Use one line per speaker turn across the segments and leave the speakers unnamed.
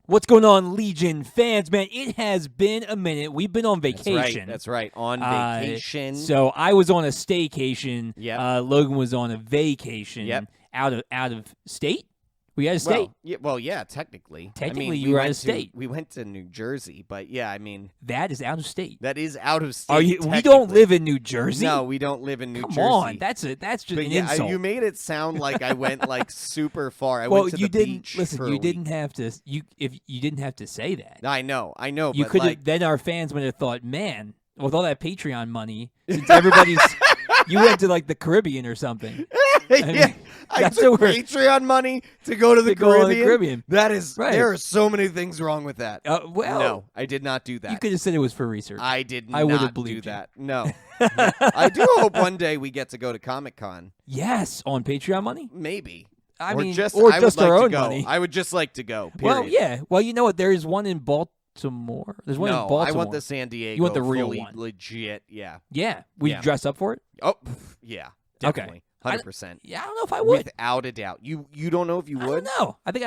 What's going on, Legion fans, man? It has been a minute. We've been on vacation.
That's right. On vacation.
So I was on a staycation.
Yep.
Logan was on a vacation.
Yep.
Out of state. We out of state.
Yeah, technically.
Technically, you were out of state.
We went to New Jersey, but yeah, I mean
that is out of state.
That is out of state.
Are you? We don't live in New Jersey.
No, we don't live in New Jersey.
Come on, that's just an insult.
You made it sound like I went like super far. I
well,
went to
you
the
didn't
beach
listen.
for
You
a
didn't
week.
have to. You didn't have to say that.
I know.
You
but
could have.
like,
Then our fans would have thought, man, with all that Patreon money, since everybody's, you went to like the Caribbean or something.
I took Patreon money to go to the Caribbean. That is,
right.
There are so many things wrong with that.
Well,
no, I did not do that.
You could have said it was for research.
I did
I would
not
have
do
believed
that. No. I do hope one day we get to go to Comic-Con.
Yes, on Patreon money.
Maybe.
I
or
mean,
just
or
I
just
would
our
like
own
to go.
money.
I would just like to go. Period.
Well, yeah. Well, you know what? There is one in Baltimore. There's one in Baltimore.
I want the San Diego.
You want the real
fully
one?
Legit. Yeah.
Yeah. Would you dress up for it?
Oh, yeah. Definitely. 100%.
Yeah, I don't know if I would.
Without a doubt. You don't know if you would?
I don't know. I think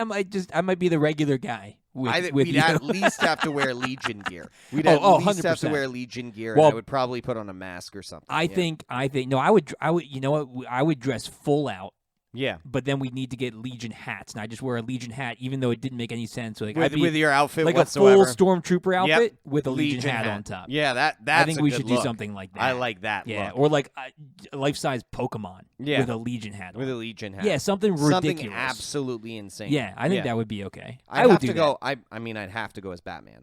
I might be the regular guy.
We'd at least have to wear Legion gear. We'd
at
least
100%.
have to wear Legion gear,
well,
and I would probably put on a mask or something.
I think no, I would you know what? I would dress full out.
Yeah.
But then we need to get Legion hats, and I just wear a Legion hat, even though it didn't make any sense. Like
with your outfit,
like
whatsoever.
a full stormtrooper outfit with a Legion hat on top.
Yeah, that's
I think we should
look.
do something like that.
I like that.
Yeah,
look.
or like a life-size Pokemon with a Legion hat on.
With a Legion hat.
Yeah, something ridiculous.
Something absolutely insane.
Yeah, I think that would be okay.
I would do that. I mean, I'd have to go as Batman.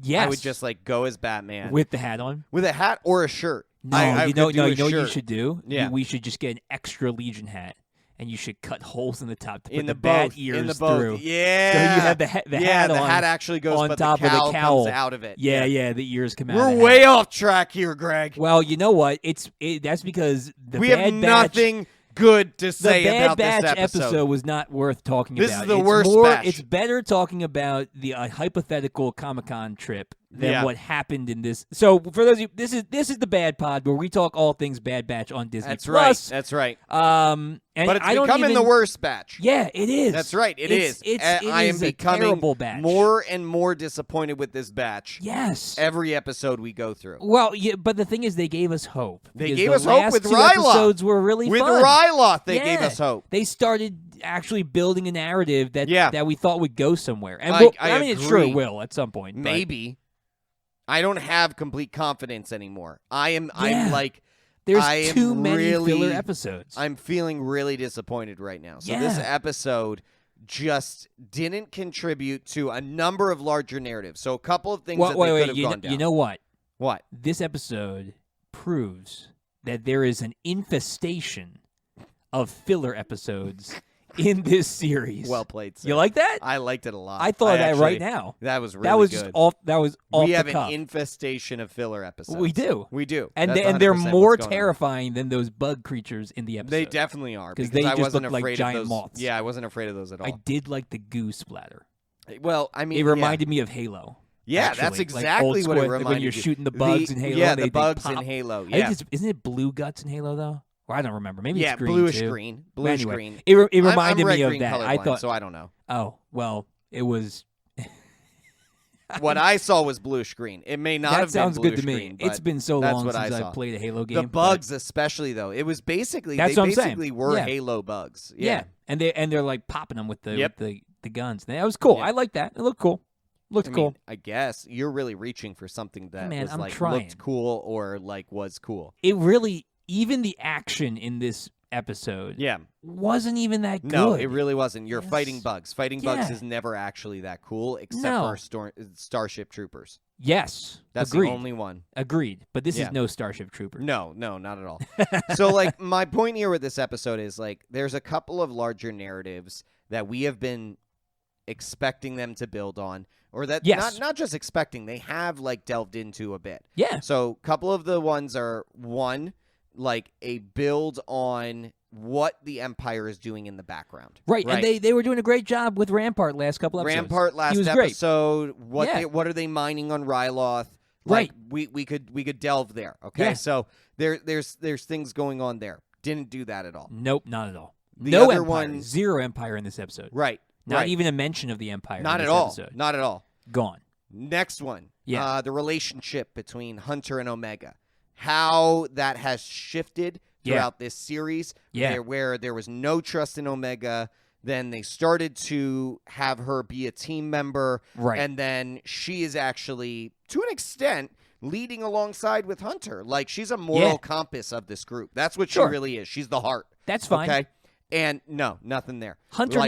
Yes.
I would just like go as Batman
with the hat on.
With a hat or a shirt.
No, you know what you should do?
Yeah.
We should just get an extra Legion hat. And you should cut holes in the top to put
the
bat ears through.
Yeah.
So you have the hat
the
on,
hat actually goes
on
but
top
the cowl
of the cowl.
comes out of it.
Yeah, the ears come out.
We're
of the
way
hat.
off track here, Greg.
Well, you know what? That's because
we have nothing good to say about this
episode. The Bad Batch episode was not worth talking about.
This is the worst batch.
It's better talking about the hypothetical Comic-Con trip than what happened in this. So for those of you, this is the Bad Pod where we talk all things Bad Batch on Disney Plus.
That's right.
And
but it's becoming the worst batch.
Yeah, it is.
That's right. It is.
I am becoming a terrible batch.
More and more disappointed with this batch.
Yes.
Every episode we go through.
Well, yeah, but the thing is, they gave us hope.
They gave us hope with
Ryloth.
Episodes
were really
with
fun.
Ryloth, they gave us hope.
They started actually building a narrative that we thought would go somewhere. And
I
mean, it's sure it will at some point.
Maybe. I don't have complete confidence anymore. I'm like.
There's too many filler episodes.
I'm feeling really disappointed right now. So this episode just didn't contribute to a number of larger narratives. So a couple of things that they could have gone down.
You know what?
What?
This episode proves that there is an infestation of filler episodes in this series.
Well played, sir.
You like that?
I liked it a lot.
I thought of that right now.
That was really good.
That was off
We
the
have
cuff.
an infestation of filler episodes.
We do. And they're more terrifying than those bug creatures in the episode.
They definitely are.
Because they
I
just
wasn't
look like
afraid
giant
of those.
moths.
Yeah, I wasn't afraid of those at all.
I did like the goo splatter.
Well, I mean,
it reminded me of Halo.
Yeah,
actually.
that's exactly what it reminded me.
When you're shooting the bugs in Halo.
Yeah,
the
bugs in Halo. Yeah.
I think isn't it blue guts in Halo, though? Or I don't remember. Maybe it's green,
bluish
too.
green. Bluish
anyway,
green.
It reminded
I'm
me of
green
that.
I
thought
so I don't know.
Oh, well, it was...
What I saw was bluish green. It may not have been bluish green.
That sounds good to me. It's been so long since I've played a Halo game.
The bugs especially, though. It was basically...
That's
they
what I'm
basically
saying.
were Halo bugs. Yeah.
And they're like popping them with the guns. That was cool.
Yep.
I like that. It looked cool. Looked cool.
I guess you're really reaching for something that was like
trying.
Looked cool or like was cool.
It really... Even the action in this episode wasn't even that good.
No, it really wasn't. You're fighting bugs. Fighting bugs is never actually that cool, except for Starship Troopers.
Yes.
That's
agreed.
the only one.
Agreed. But this is no Starship Troopers.
No, not at all. So, like, my point here with this episode is, like, there's a couple of larger narratives that we have been expecting them to build on, or that not just expecting, they have, like, delved into a bit.
Yeah.
So, a couple of the ones are, one, like a build on what the Empire is doing in the background.
Right. And they were doing a great job with Rampart last couple episodes.
Rampart last episode. What are they mining on Ryloth? Like, we could delve there. Okay. Yeah. So there's things going on there. Didn't do that at all.
Nope, not at all.
The
no
other
Empire.
one,
zero Empire in this episode.
Right.
Not even a mention of the Empire.
Not
in
at
this
all.
episode.
Not at all.
Gone.
Next one.
Yeah.
The relationship between Hunter and Omega. How that has shifted throughout this series.
Yeah.
Where there was no trust in Omega. Then they started to have her be a team member.
Right.
And then she is actually, to an extent, leading alongside with Hunter. Like, she's a moral compass of this group. That's what she really is. She's the heart.
That's fine.
Okay? And no, nothing there.
Hunter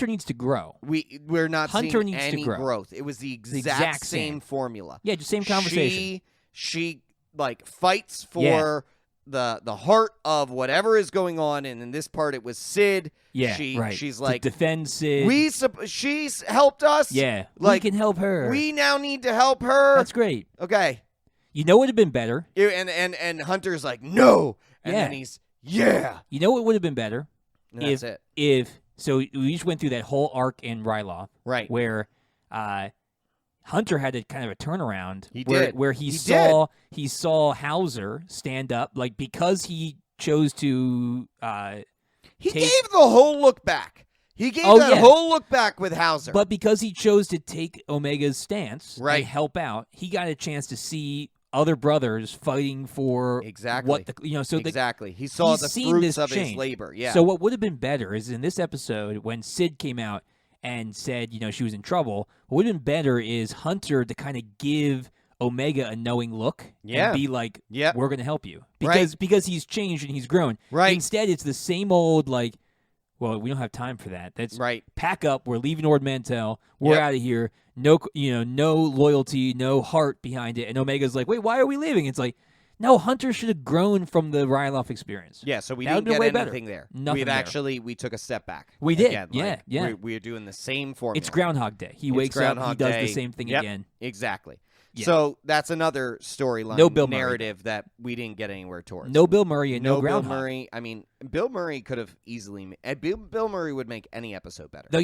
needs to grow.
We're not
Hunter
seeing
needs
any
to grow.
growth. It was the exact same formula.
Yeah, just same conversation.
She like fights for the heart of whatever is going on, and in this part it was Sid.
Yeah,
She's like,
to defend Sid.
She's helped us.
Yeah,
like,
we can help her.
We now need to help her.
That's great.
Okay.
You know what would have been better?
And Hunter's like, no. And then he's, yeah.
You know what would have been better?
And that's
it. So we just went through that whole arc in Ryloth.
Right.
Where Hunter had a kind of a turnaround. Where he saw Hauser stand up, like, because he chose to
He gave the whole look back. He gave whole look back with Hauser.
But because he chose to take Omega's stance
and
help out, he got a chance to see other brothers fighting for what
he saw the fruits of his labor. Yeah.
So what would have been better is in this episode when Sid came out and said, she was in trouble. What would have been better is Hunter to kind of give Omega a knowing look and be like, we're going to help you. Because he's changed and he's grown.
Right.
Instead, it's the same old, like, well, we don't have time for that. That's
right.
Pack up. We're leaving Ord Mantell. We're out of here. No, no loyalty, no heart behind it. And Omega's like, wait, why are we leaving? It's like, no, Hunter should have grown from the Ryloth experience.
Yeah, so we didn't get anything there.
Nothing
we took a step back.
We did.
Again.
Yeah.
We're doing the same formula.
It's Groundhog Day. He wakes up, he does the same thing again.
Exactly. Yeah. So that's another storyline narrative that we didn't get anywhere towards.
No Bill Murray and no Groundhog.
Bill Murray. I mean, Bill Murray could have easily Bill Murray would make any episode better.
Though,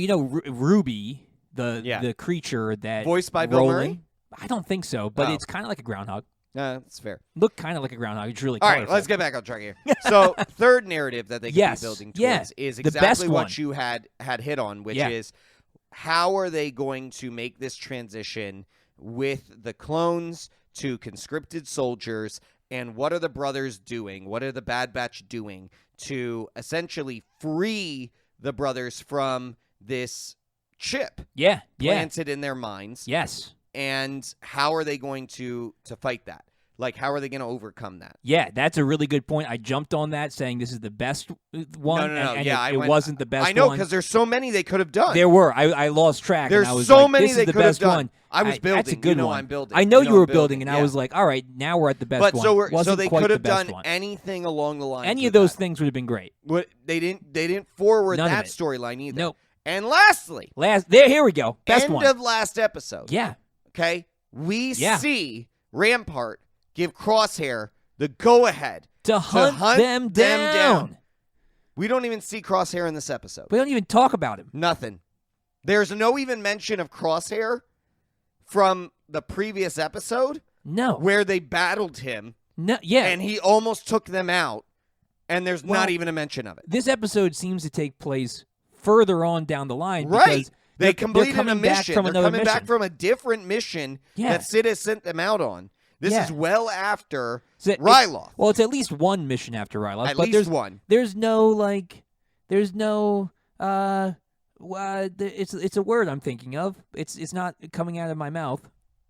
Ruby, the creature that
voiced by
Roland,
Bill Murray?
I don't think so, but it's kind of like a groundhog.
That's fair.
Look kind of like a groundhog. It's really
all
colorful.
right. Let's get back on track here. So, third narrative that they could be building towards is exactly what you had hit on, which is how are they going to make this transition with the clones to conscripted soldiers, and what are the brothers doing? What are the Bad Batch doing to essentially free the brothers from this chip planted in their minds?
Yes.
And how are they going to fight that? Like, how are they going to overcome that?
Yeah, that's a really good point. I jumped on that saying this is the best one.
No.
And it wasn't the best one.
I know, because there's so many they could have done.
There were. I lost track.
There's
and I was
so
like,
many
this
they
is the
could have
best
done.
one.
I was building.
That's a good one.
I'm building.
I know you were building, and I was like, all right, now we're at the best one.
So they could have done
one.
anything along the lines.
Any of those things would have been great.
They didn't forward
None
that storyline either.
Nope.
And lastly,
here we go. Best
end
one.
of last episode.
Yeah.
Okay. We see Rampart give Crosshair the go-ahead
to hunt them down.
We don't even see Crosshair in this episode.
We don't even talk about him.
Nothing. There's no even mention of Crosshair from the previous episode.
No.
Where they battled him.
No. Yeah.
And he almost took them out. And there's not even a mention of it.
This episode seems to take place further on down the line.
Right.
Because
they completed a mission. They're coming back
mission.
from a different mission that Sid has sent them out on. This is well after Ryloth.
Well, it's at least one mission after Ryloth.
At least one.
There's no it's a word I'm thinking of. It's not coming out of my mouth.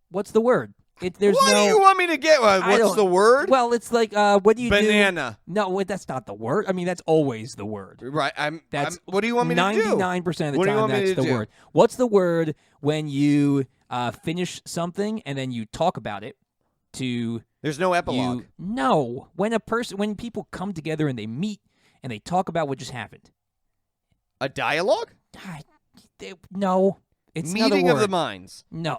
What's the word? What do
you want me to get? What's the word?
Well, it's like what do you do?
Banana.
No, that's not the word. I mean, that's always the word.
Right. What do you want me to do?
99% of the time, that's the word. What's the word when you finish something and then you talk about it?
There's no epilogue.
No. When people come together and they meet and they talk about what just happened.
A dialogue?
No. It's
meeting of the minds.
No.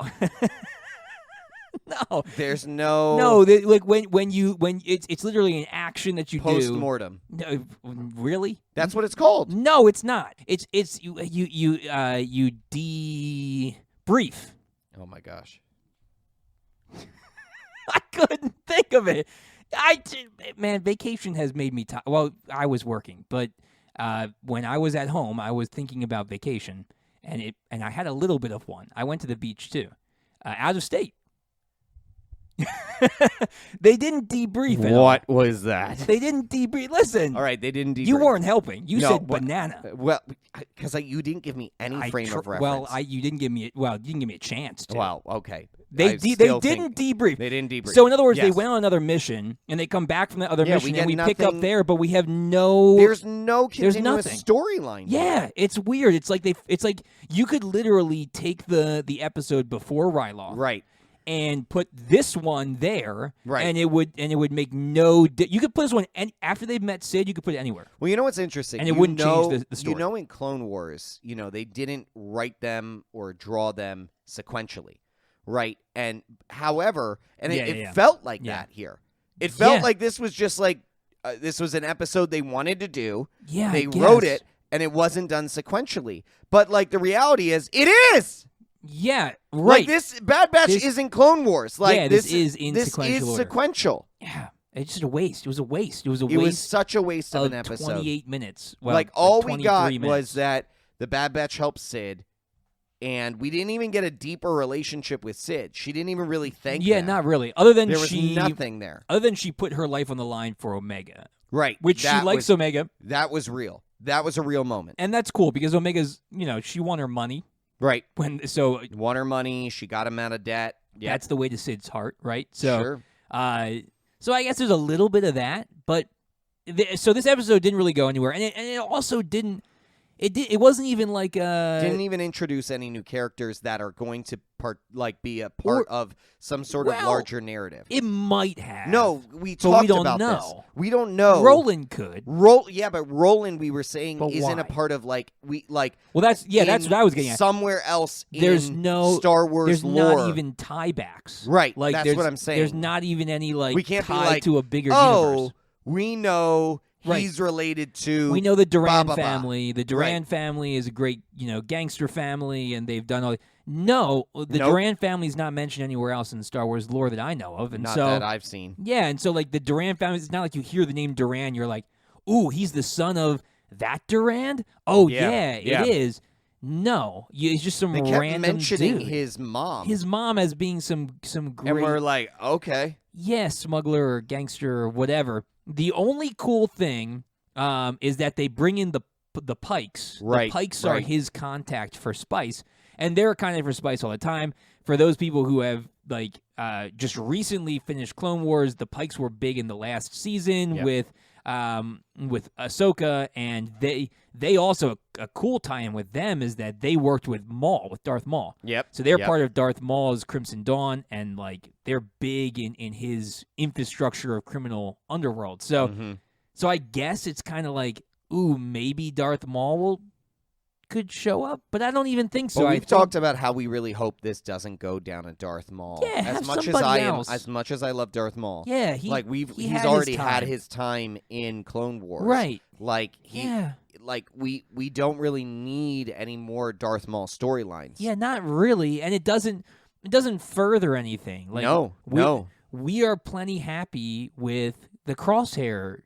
No.
There's no.
No, like when it's literally an action that you do.
Post-mortem.
No, really?
That's what it's called.
No, it's not. It's you debrief.
Oh my gosh.
I couldn't think of it. Man, vacation has made me tired. Well, I was working, but when I was at home, I was thinking about vacation, and I had a little bit of one. I went to the beach too, out of state. They didn't debrief at all.
What was that?
They didn't debrief. Listen.
All right, they didn't debrief.
You weren't helping. You said banana.
Well, because you didn't give me any frame of reference.
Well, you didn't give me. You didn't give me a chance to.
Well, okay.
They didn't debrief.
They didn't debrief.
So in other words, they went on another mission, and they come back from that other mission, and we pick up there, but we have no.
There's no continuous storyline.
Yeah, it's weird. It's like you could literally take the episode before Ryloth,
right,
and put this one there,
right,
and it would make no. You could put this one, and after they've met Sid, you could put it anywhere.
Well, you know what's interesting,
and it wouldn't change the story.
You know, in Clone Wars, they didn't write them or draw them sequentially. Right, and however, and it felt like that here. It felt like this was just like this was an episode they wanted to do.
Yeah,
they wrote it, and it wasn't done sequentially. But like the reality is, it is.
Yeah, right.
Like this Bad Batch isn't Clone Wars. Like
this is in
this
sequential
is sequential.
Yeah, it's just a waste. It was a waste. It
was such a waste of an episode.
28 minutes. Well,
like all we got
minutes.
was that the Bad Batch helped Sid. And we didn't even get a deeper relationship with Sid. She didn't even really thank him.
Yeah, not really. Other than
there was nothing there.
Other than she put her life on the line for Omega.
Right.
Which she likes Omega.
That was real. That was a real moment.
And that's cool because Omega's, she won her money.
Right.
Won
her money. She got him out of debt. Yep.
That's the way to Sid's heart, right? So,
sure.
So I guess there's a little bit of that, but so this episode didn't really go anywhere, and it also didn't. It wasn't even like
didn't even introduce any new characters that are going to be a part of some sort of larger narrative.
It might have.
No, we talked about this. We don't know.
Roland could.
Yeah, but Roland, we were saying, isn't a part of Well,
that's what I was getting at.
Somewhere else,
there's
in
no
Star Wars
there's
lore.
Not even tiebacks.
Right. Like that's what I'm saying.
There's not even any
we can't
tie to a bigger universe.
We know.
Right.
He's related to.
We know the Duran family. The Duran family is a great, gangster family, and they've done all. No, the Duran family is not mentioned anywhere else in Star Wars lore that I know of, and
not that I've seen.
Yeah, and so like the Duran family, it's not like you hear the name Duran, you're like, ooh, he's the son of that Duran. Oh yeah. It is. No, it's just some
random
random
mentioning
dude.
His mom.
His mom as being some great.
And we're like, okay.
Yeah, smuggler or gangster or whatever. The only cool thing is that they bring in the Pikes.
Right.
The Pikes are his contact for Spice, and they're kind of for Spice all the time. For those people who have just recently finished Clone Wars, the Pikes were big in the last season with Ahsoka, and they also a cool tie-in with them is that they worked with Darth Maul.
Yep.
So they're part of Darth Maul's Crimson Dawn, and they're big in his infrastructure of criminal underworld. So, so I guess it's kind of like, ooh, maybe Darth Maul could show up, but I don't even think so.
Well, we've talked about how we really hope this doesn't go down a Darth Maul.
Yeah,
as much as I love Darth Maul.
Yeah,
he's already had his time in Clone Wars.
Right.
We don't really need any more Darth Maul storylines.
Yeah, not really, and it doesn't further anything.
No.
We are plenty happy with the Crosshair.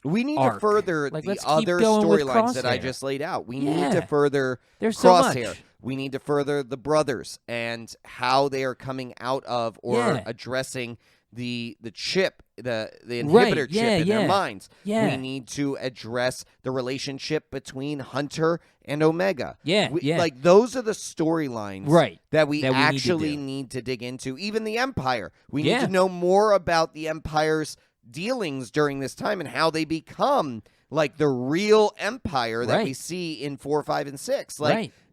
We need
arc.
To further the other storylines that I just laid out. We need to further Crosshair.
So
we need to further the brothers and how they are coming out of or addressing the chip, the inhibitor chip in their minds.
Yeah.
We need to address the relationship between Hunter and Omega. Those are the storylines that we actually need to dig into. Even the Empire. We need to know more about the Empire's dealings during this time and how they become the real empire that we see in 4, 5, and 6.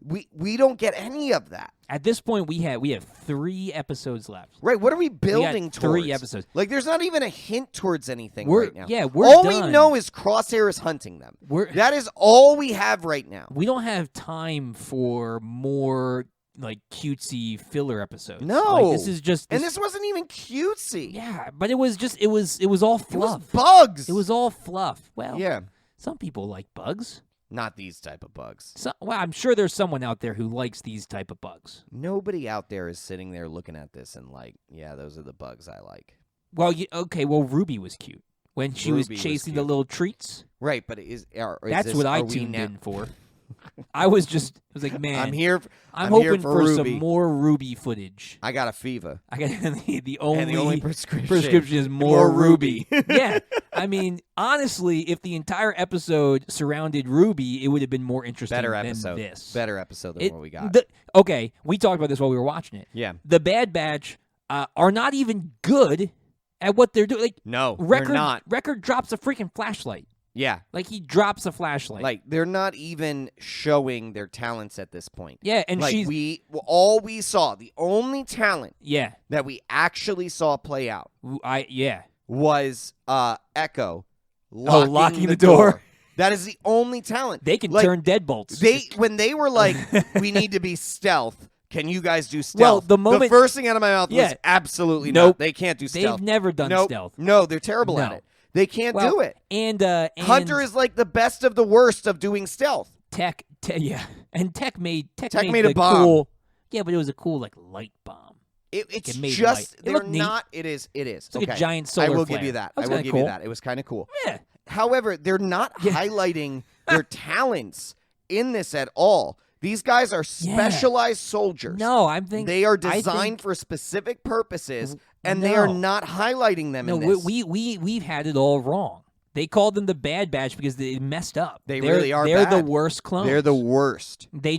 We don't get any of that.
At this point, we have 3 episodes left.
Right. What are we building towards?
3 episodes.
There's not even a hint towards anything right now.
Yeah, we're
all
done.
We know is Crosshair is hunting them. That is all we have right now.
We don't have time for more cutesy filler episodes.
No,
this is just,
and this wasn't even cutesy.
Yeah, but it was all fluff.
It was bugs.
It was all fluff. Well,
yeah,
some people like bugs.
Not these type of bugs.
I'm sure there's someone out there who likes these type of bugs.
Nobody out there is sitting there looking at this and yeah, those are the bugs I like.
Well, Well, Ruby was cute when she was chasing the little treats.
Right, but
that's what I tuned in for. I was like, man, I'm hoping for some more Ruby footage.
I got a fever.
I got the only
prescription
is more Ruby. Yeah. I mean, honestly, if the entire episode surrounded Ruby, it would have been more interesting than this.
Better episode than what we got.
Okay, we talked about this while we were watching it.
Yeah.
The Bad Batch are not even good at what they're doing. Like,
no,
Record,
they're not.
Record drops a freaking flashlight.
Yeah.
Like, he drops a flashlight.
Like, they're not even showing their talents at this point.
Yeah, and
like,
she's...
the only talent that we actually saw play out was Echo locking the door. That is the only talent.
They can turn deadbolts.
When they were like, we need to be stealth, can you guys do stealth?
Well,
the first thing out of my mouth was absolutely
nope.
not. They can't do stealth.
They've never done stealth.
No, they're terrible at it. They can't do it.
And
Hunter is like the best of the worst of doing stealth.
Tech and Tech made
a bomb.
Cool, yeah, but it was a cool light bomb.
It's just they're not.
Neat.
It is.
It's like a giant solar
flare.
give
you that.
I
will give
cool.
you that. It was kind of cool.
Yeah.
However, they're not highlighting their talents in this at all. These guys are specialized soldiers.
No, I'm thinking
they are designed for specific purposes, and they are not highlighting them.
No,
in this.
we've had it all wrong. They called them the Bad Batch because they messed up.
They're really are.
They're
bad.
the worst clones.
They're the worst.
They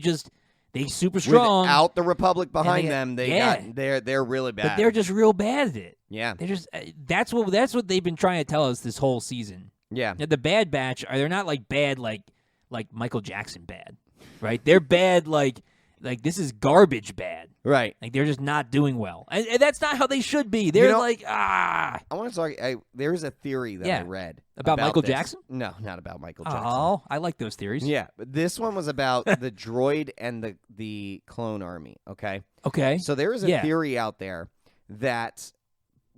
super strong.
Without the Republic behind them, they're really bad.
But they're just real bad at it.
Yeah,
they're just that's what they've been trying to tell us this whole season.
Yeah,
now, the Bad Batch they're not like bad like Michael Jackson bad, right? They're bad like this is garbage bad.
Right.
Like, they're just not doing well. And that's not how they should be. They're I
want to talk. There's a theory that I read.
About Michael Jackson?
No, not about Michael Jackson.
Oh, I like those theories.
Yeah, but this one was about the droid and the clone army, okay?
Okay.
So there is a theory out there that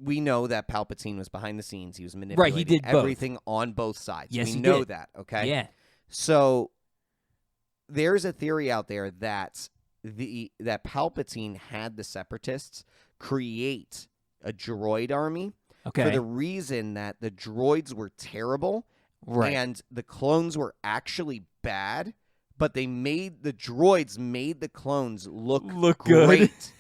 we know that Palpatine was behind the scenes. He was manipulating
he did
everything on both sides.
Yes,
we know that, okay?
Yeah.
So there's a theory out there that that Palpatine had the Separatists create a droid army for the reason that the droids were terrible and the clones were actually bad, but the droids made the clones look great.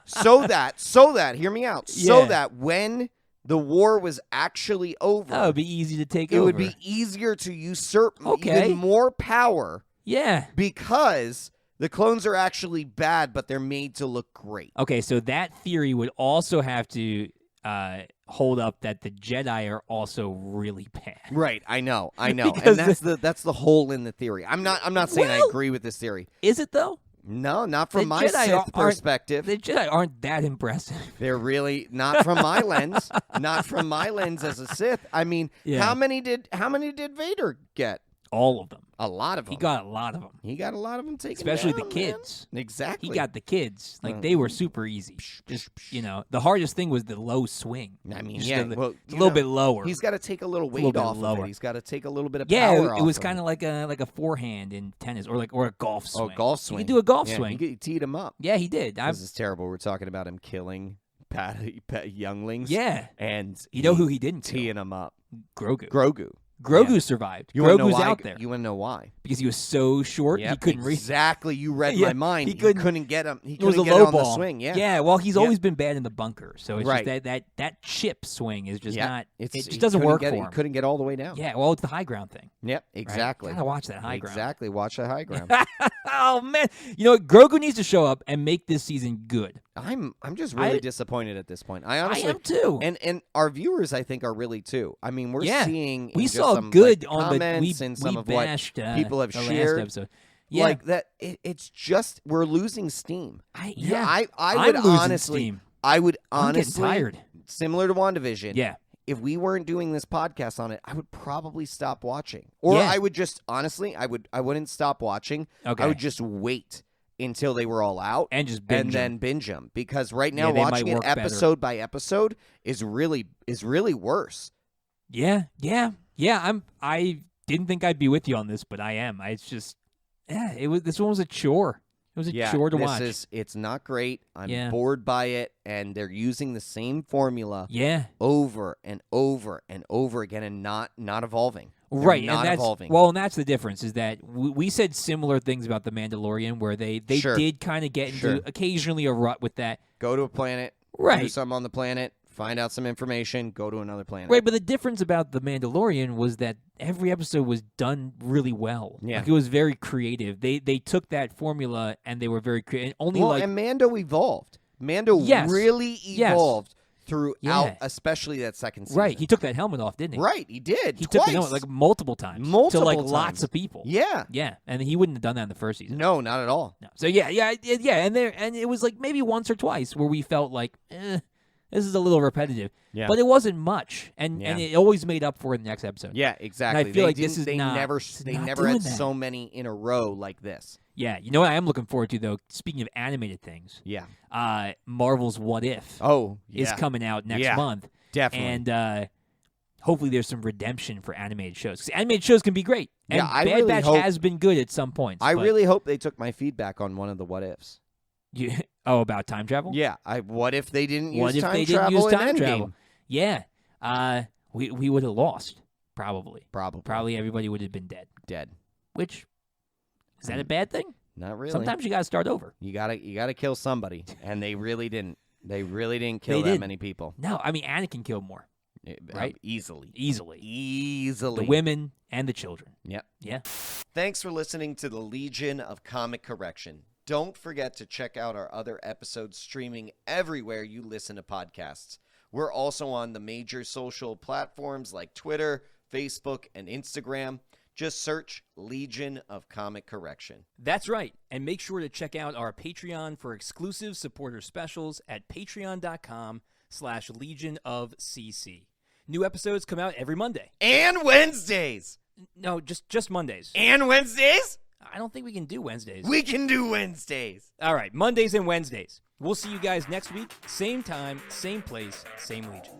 so that hear me out. So that when the war was actually over,
it would be easy to take
over.
It
would be easier to usurp even more power.
Yeah.
Because the clones are actually bad, but they're made to look great.
Okay, so that theory would also have to hold up that the Jedi are also really bad.
Right, I know. And that's the hole in the theory. I'm not saying I agree with this theory.
Is it though?
No, not from my Sith perspective.
The Jedi aren't that impressive.
They're really not from my lens. Not from my lens as a Sith. I mean, how many did Vader get?
All of them.
A lot of them.
He got a lot of them.
He got a lot of them taken
Especially
down,
the kids.
Man. Exactly.
He got the kids. They were super easy. Just, the hardest thing was the low swing.
I mean,
it's
a
little bit lower.
He's got to take a little weight off of it. He's got to take a little bit of power off.
Yeah, it was kind of like a forehand in tennis or a golf swing.
Oh, golf swing.
He could do a golf swing.
He teed him up.
Yeah, he did.
This is terrible. We're talking about him killing younglings.
Yeah.
And
you know who he didn't
teeing him up?
Grogu survived. Grogu's out there.
You want to know why?
Because he was so short, he couldn't reach.
Exactly. You read my mind. He couldn't get him. He couldn't
get
it on the swing. Yeah.
Yeah. Well, he's always been bad in the bunker, so it's just that chip swing is just not. It just doesn't work for him.
He couldn't get all the way down.
Yeah. Well, it's the high ground thing.
Yep. Exactly.
Right? Gotta watch that high ground.
Exactly. Watch that high ground.
Oh man, you know what? Grogu needs to show up and make this season good.
I'm just really disappointed at this point. I honestly
am too.
And our viewers, I think, are really too. I mean, we're seeing
we saw some, good on
comments
the
and some of
bashed,
what people have shared.
Last episode. Yeah.
Like that, it's just we're losing steam.
I
would
honestly,
steam. I would honestly,
I'm getting tired.
Similar to WandaVision.
Yeah.
If we weren't doing this podcast on it, I would probably stop watching. Or I would just honestly, I wouldn't stop watching.
Okay.
I would just wait until they were all out
and just binge
then binge them, because right now watching it episode by episode is really worse.
Yeah. I didn't think I'd be with you on this, but I am. It's just this one was a chore. It was a chore to watch.
It's not great. I'm bored by it, and they're using the same formula
over and over and over again and not evolving. Right,
not
and that's
evolving.
Well, and that's the difference is that we said similar things about the Mandalorian, where they did kind of get into occasionally a rut with that.
Go to a planet, do something on the planet, find out some information, go to another planet.
Right, but the difference about the Mandalorian was that every episode was done really well.
Yeah,
like, it was very creative. They took that formula and they were very creative.
And Mando evolved. Mando really evolved. Throughout, especially that second season.
Right, he took that helmet off, didn't he?
Right, he did.
He took the helmet like multiple times. To lots of people.
Yeah.
Yeah, and he wouldn't have done that in the first season.
No, not at all.
No. So and it was like maybe once or twice where we felt like, this is a little repetitive. Yeah. But it wasn't much, and it always made up for it in the next episode.
Yeah, exactly.
And I feel like this is
they never had so many in a row like this.
Yeah, you know what I am looking forward to, though? Speaking of animated things.
Yeah.
Marvel's What If is coming out next month.
Definitely.
And hopefully there's some redemption for animated shows. Because animated shows can be great. And Bad Batch has been good at some points.
I really hope they took my feedback on one of the What Ifs.
About time travel?
Yeah. What if they didn't use time travel in Endgame?
Yeah. We would have lost, probably.
Probably.
Probably everybody would have been dead. Which... is that a bad thing?
Not really.
Sometimes you got to start over.
You gotta kill somebody, and they really didn't. They really didn't kill that many people.
No, I mean Anakin killed more, right?
Easily.
The women and the children.
Yep.
Yeah.
Thanks for listening to the Legion of Comic Correction. Don't forget to check out our other episodes streaming everywhere you listen to podcasts. We're also on the major social platforms like Twitter, Facebook, and Instagram. Just search Legion of Comic Correction.
That's right. And make sure to check out our Patreon for exclusive supporter specials at patreon.com/Legion of CC. New episodes come out every Monday.
And Wednesdays.
No, just Mondays.
And Wednesdays?
I don't think we can do Wednesdays.
We can do Wednesdays.
All right, Mondays and Wednesdays. We'll see you guys next week. Same time, same place, same Legion.